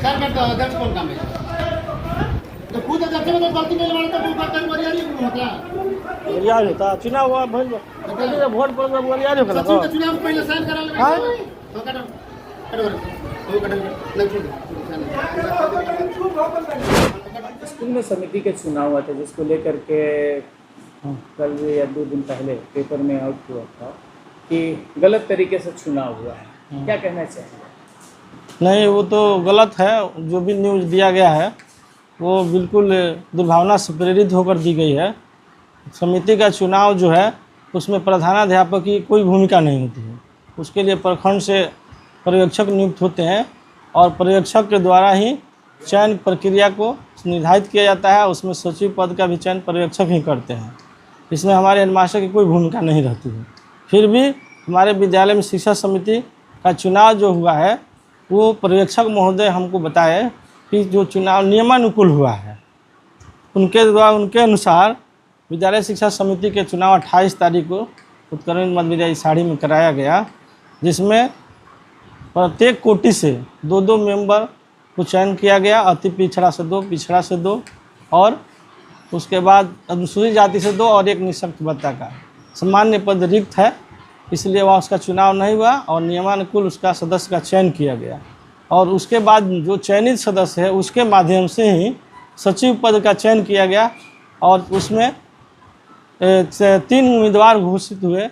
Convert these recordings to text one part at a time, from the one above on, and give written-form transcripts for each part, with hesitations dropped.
Sir मैं तो अध्यक्ष कौन काम है तो खुद अध्यक्ष में तो गलती नहीं मानता तो बर्तन वरियारी होता वरियार होता चुनाव हुआ भइल वोट पर वरियार हो गला सचिव के चुनाव पहले साइन करा लगा हां तो स्कूल में समिति के चुनाव हुआ था जिसको लेकर के कल या 2 दिन पहले पेपर में आउट हुआ था कि गलत तरीके से चुनाव हुआ है, क्या कहना चाहिए? नहीं, वो तो गलत है। जो भी न्यूज़ दिया गया है वो बिल्कुल दुर्भावना से प्रेरित होकर दी गई है। समिति का चुनाव जो है उसमें प्रधानाध्यापक की कोई भूमिका नहीं होती है। उसके लिए प्रखंड से पर्यवेक्षक नियुक्त होते हैं और पर्यवेक्षक के द्वारा ही चयन प्रक्रिया को निर्धारित किया जाता है। उसमें सचिव पद का भी चयन पर्यवेक्षक ही करते हैं। इसमें हमारे हेडमास्टर की कोई भूमिका नहीं रहती है। फिर भी हमारे विद्यालय में शिक्षा समिति का चुनाव जो हुआ है वो पर्यवेक्षक महोदय हमको बताए कि जो चुनाव नियमानुकूल हुआ है उनके अनुसार विद्यालय शिक्षा समिति के चुनाव 28 तारीख को उत्कर्ण मध्य विद्यालय साड़ी में कराया गया, जिसमें प्रत्येक कोटि से 2-2 मेंबर को चयन किया गया। अति पिछड़ा से 2, पिछड़ा से 2 और उसके बाद अनुसूचित जाति से 2 और 1 निःशक्त भत्ता का सामान्य पद रिक्त है, इसलिए वह उसका चुनाव नहीं हुआ और नियमानुकूल उसका सदस्य का चयन किया गया। और उसके बाद जो चयनित सदस्य है उसके माध्यम से ही सचिव पद का चयन किया गया और उसमें 3 उम्मीदवार घोषित हुए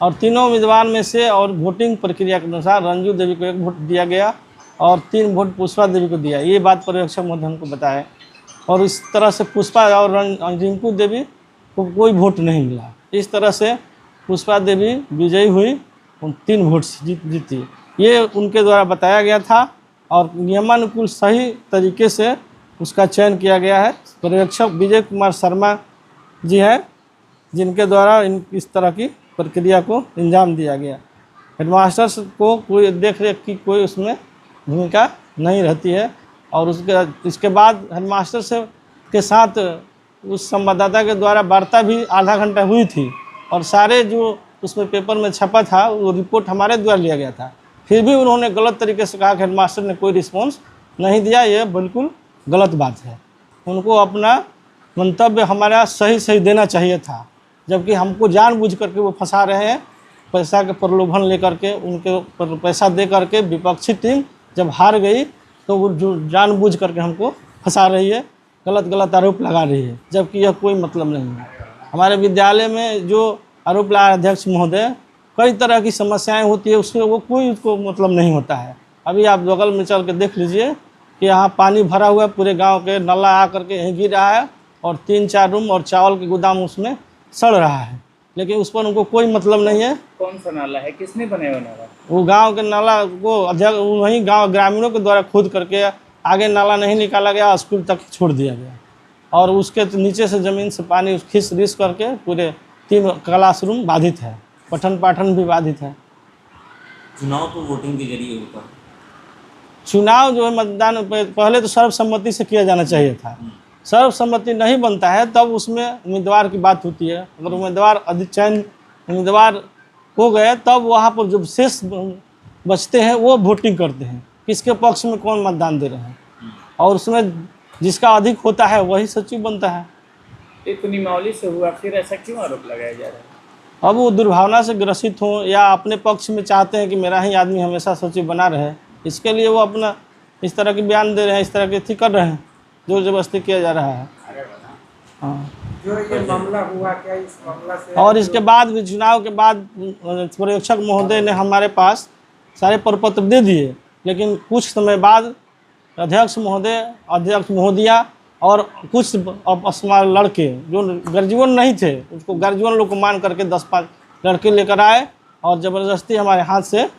और तीनों उम्मीदवार में से और वोटिंग प्रक्रिया के अनुसार रंजू देवी को 1 वोट दिया गया और 3 वोट पुष्पा देवी को दिया। ये बात पर्यवेक्षक महोदय हमको बताया और इस तरह से पुष्पा और रिंकू देवी को कोई वोट नहीं मिला। इस तरह से पुष्पा देवी विजयी हुई, 3 वोट से जीती। ये उनके द्वारा बताया गया था और नियमानुकूल सही तरीके से उसका चयन किया गया है। पर्यवेक्षक विजय कुमार शर्मा जी हैं जिनके द्वारा इस तरह की प्रक्रिया को अंजाम दिया गया। हेडमास्टर को कोई देख रेख की कोई उसमें भूमिका नहीं रहती है और इसके बाद हेडमास्टर से के साथ उस संवाददाता के द्वारा वार्ता भी आधा घंटा हुई थी और सारे जो उसमें पेपर में छपा था वो रिपोर्ट हमारे द्वारा लिया गया था। फिर भी उन्होंने गलत तरीके से कहा कि हेडमास्टर ने कोई रिस्पॉन्स नहीं दिया। ये बिल्कुल गलत बात है। उनको अपना मंतव्य हमारा सही देना चाहिए था, जबकि हमको जानबूझ करके वो फंसा रहे हैं। पैसा के प्रलोभन लेकर के उनके पैसा दे करके विपक्षी टीम जब हार गई तो वो जो जानबूझ करके हमको फंसा रही है, गलत आरोप लगा रही है, जबकि यह कोई मतलब नहीं है। हमारे विद्यालय में जो आरोप लगा अध्यक्ष महोदय, कई तरह की समस्याएं होती है, उसमें वो कोई उसको मतलब नहीं होता है। अभी आप बगल में चल के देख लीजिए कि यहाँ पानी भरा हुआ है, पूरे गांव के नाला आ करके यहीं गिर रहा है और 3-4 रूम और चावल के गोदाम उसमें सड़ रहा है, लेकिन उस पर उनको कोई मतलब नहीं है। कौन सा नाला है, किसने बनाया नाला? वो गांव के नाला को वहीं गांव ग्रामीणों के द्वारा खोद करके आगे नाला नहीं निकाला गया, स्कूल तक छोड़ दिया गया और उसके नीचे से ज़मीन से पानी खींच रिस करके पूरे 3 क्लासरूम बाधित है, पठन पाठन भी बाधित है। चुनाव तो वोटिंग के जरिए होता है। चुनाव जो है मतदान पहले तो सर्वसम्मति से किया जाना चाहिए था। सर्वसम्मति नहीं बनता है तब उसमें उम्मीदवार की बात होती है। अगर उम्मीदवार अधिचयन उम्मीदवार हो गए तब वहाँ पर जो शेष बचते हैं वो वोटिंग करते हैं, किसके पक्ष में कौन मतदान दे रहे हैं और उसमें जिसका अधिक होता है वही सचिव बनता है। ये तो नियमावली से हुआ, फिर ऐसा क्यों आरोप लगाया जा रहा है? अब वो दुर्भावना से ग्रसित हों या अपने पक्ष में चाहते हैं कि मेरा ही आदमी हमेशा सचिव बना रहे, इसके लिए वो अपना इस तरह के बयान दे रहे हैं, इस तरह के कर रहे हैं, जोर जबरदस्ती किया जा रहा है। हाँ, जो ये मामला हुआ, क्या इस मामला से और इसके बाद भी चुनाव के बाद पर्यवेक्षक महोदय ने हमारे पास सारे प्रपत्र दे दिए, लेकिन कुछ समय बाद अध्यक्ष महोदया और कुछ लड़के जो गर्जीवन नहीं थे उसको गर्जीवन लोग को मान करके 10-5 लड़के लेकर आए और ज़बरदस्ती हमारे हाथ से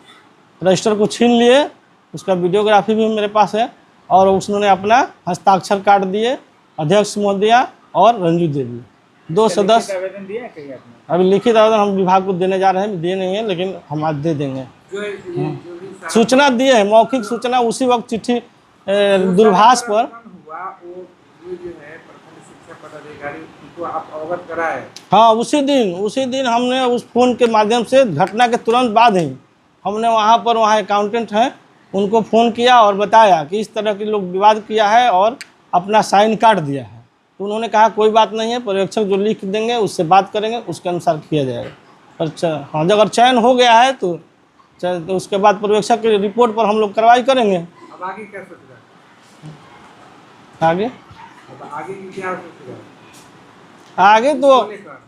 रजिस्टर को छीन लिए। उसका वीडियोग्राफी भी मेरे पास है और उसने अपना हस्ताक्षर काट दिए, अध्यक्ष महोदया और रंजू देवी, 2 सदस्य। आवेदन दिया है कहीं आपने? अभी लिखित आवेदन हम विभाग को देने जा रहे हैं, दिए नहीं है लेकिन हम आज दे देंगे। सूचना दिए है, मौखिक सूचना उसी वक्त चिट्ठी दूरभाष पर हुआ, वो जो है प्रखंड शिक्षा पदाधिकारी उनको आप अवगत कराए? हाँ, उसी दिन हमने उस फोन के माध्यम से घटना के तुरंत बाद ही हमने वहाँ अकाउंटेंट हैं उनको फ़ोन किया और बताया कि इस तरह के लोग विवाद किया है और अपना साइन काट दिया है। तो उन्होंने कहा कोई बात नहीं है, पर्यवेक्षक जो लिख देंगे उससे बात करेंगे, उसके अनुसार किया जाएगा। अच्छा हाँ, अगर चयन हो गया है तो उसके बाद पर्यवेक्षक की रिपोर्ट पर हम लोग कार्रवाई करेंगे। अब आगे क्या सोच रहा है? आगे अब आगे की क्या सोच रहा है? आगे तो लेकर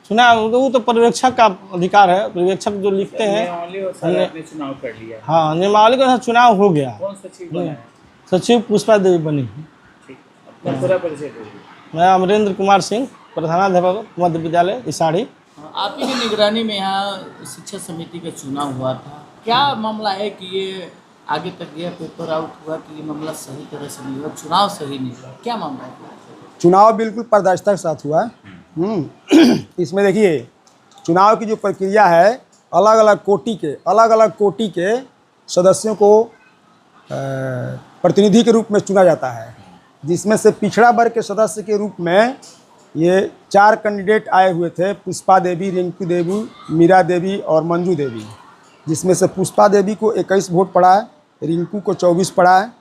चुना वो तो पर्यवेक्षक का अधिकार है, पर्यवेक्षक जो लिखते हैं। नियमावली और सर आपने चुनाव कर लिया है। हाँ, नियमावली के अनुसार चुनाव हो गया। कौन सचिव बना है? सचिव पुष्पा देवी बनी है। ठीक, अपना पूरा परिचय दीजिए। मैं अमरेंद्र कुमार सिंह, प्रधानाध्यापक मध्य विद्यालय इसाड़ी। आप ही की निगरानी में यहाँ शिक्षा समिति का चुनाव हुआ था, क्या मामला है कि ये आगे तक गया, पेपर आउट हुआ कि ये मामला सही तरह से नहीं हुआ, चुनाव सही नहीं हुआ, क्या मामला है? चुनाव बिल्कुल पारदर्शिता के साथ हुआ है। इसमें देखिए चुनाव की जो प्रक्रिया है अलग अलग कोटि के सदस्यों को प्रतिनिधि के रूप में चुना जाता है, जिसमें से पिछड़ा वर्ग के सदस्य के रूप में ये 4 कैंडिडेट आए हुए थे, पुष्पा देवी, रिंकू देवी, मीरा देवी और मंजू देवी, जिसमें से पुष्पा देवी को 21 वोट पड़ा है, रिंकू को 24 पड़ा है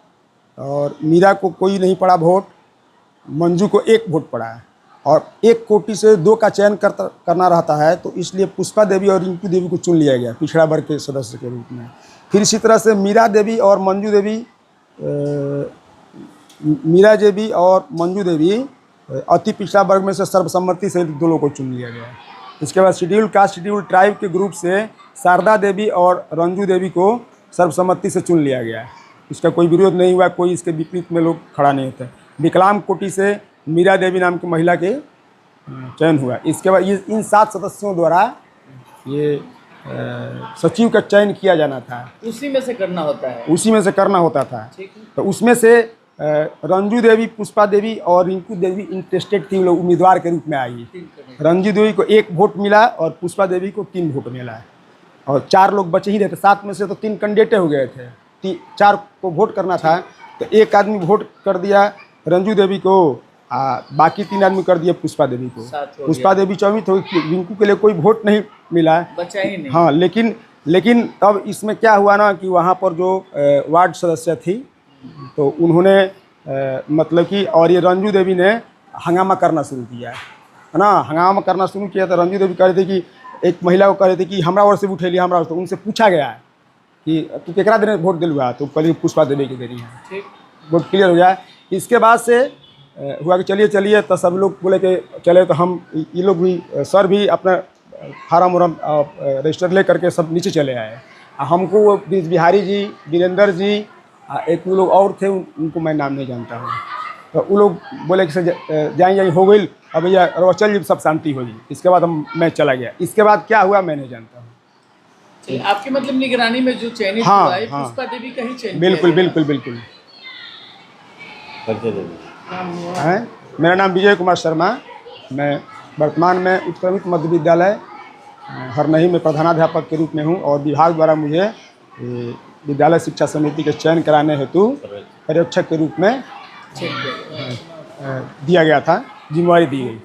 और मीरा को कोई नहीं पड़ा वोट, मंजू को 1 वोट पड़ा है और एक कोटि से 2 का चयन करना रहता है, तो इसलिए पुष्पा देवी और रिंकू देवी को चुन लिया गया पिछड़ा वर्ग के सदस्य के रूप में। फिर इसी तरह से मीरा देवी और मंजू देवी अति पिछड़ा वर्ग में से सर्वसम्मति से 2 लोगों को चुन लिया गया। इसके बाद शेड्यूल कास्ट शेड्यूल ट्राइब के ग्रुप से शारदा देवी और रंजू देवी को सर्वसम्मति से चुन लिया गया। इसका कोई विरोध नहीं हुआ, कोई इसके विपरीत में लोग खड़ा नहीं होता। विकलांग कोटि से मीरा देवी नाम की महिला के चयन हुआ। इसके बाद ये इन 7 सदस्यों द्वारा ये सचिव का चयन किया जाना था, उसी में से करना होता है। उसी में से करना होता था। तो उसमें से रंजू देवी, पुष्पा देवी और रिंकू देवी इंटरेस्टेड थी, लोग उम्मीदवार के रूप में आई। रंजू देवी को 1 वोट मिला और पुष्पा देवी को 3 वोट मिला और 4 लोग बचे ही रहते। 7 में से तो 3 कैंडिडेट हो गए थे, 4 को वोट करना था, तो एक आदमी वोट कर दिया रंजू देवी को, बाकी 3 आदमी कर दिए पुष्पा देवी को। पुष्पा देवी 24 हो, रिंकू के लिए कोई वोट नहीं मिला, बचा ही नहीं। हाँ, लेकिन तब इसमें क्या हुआ ना कि वहाँ पर जो वार्ड सदस्य थी तो उन्होंने मतलब कि और ये रंजू देवी ने हंगामा करना शुरू किया है ना। हंगामा करना शुरू किया तो रंजू देवी कह रहे थे कि एक महिला को कह रहे थे कि हमरा ओर से उठेली, हमरा ओर से। उनसे पूछा गया है कि तू केकरा देने वोट दिलवा, तो कल पुष्पा देवी की देनी है, वोट क्लियर हो जाए। इसके बाद से हुआ कि चलिए तो सब लोग बोले कि चले, तो हम ये लोग भी सर भी अपना फार्म उरम रजिस्टर ले करके सब नीचे चले आए। हमको वो बिहारी जी, वीरेंद्र जी, एक वो लोग और थे, उनको मैं नाम नहीं जानता हूँ, तो वो लोग बोले कि जाएँ हो गई, अब भैया रोज चल जी, सब शांति हो गई। इसके बाद मैं चला गया। इसके बाद क्या हुआ मैं नहीं जानता हूँ। आपके मतलब निगरानी में जो चयनित हाँ, हुआ है, हाँ, पुष्पा देवी का ही चयन बिल्कुल किया बिल्कुल बिल्कुल है। मेरा नाम विजय कुमार शर्मा, मैं वर्तमान में उत्क्रमित मध्य विद्यालय हरनही में प्रधानाध्यापक के रूप में हूँ और विभाग द्वारा मुझे विद्यालय शिक्षा समिति के चयन कराने हेतु पर्यवेक्षक के रूप में दिया गया था, जिम्मेवारी दी गई।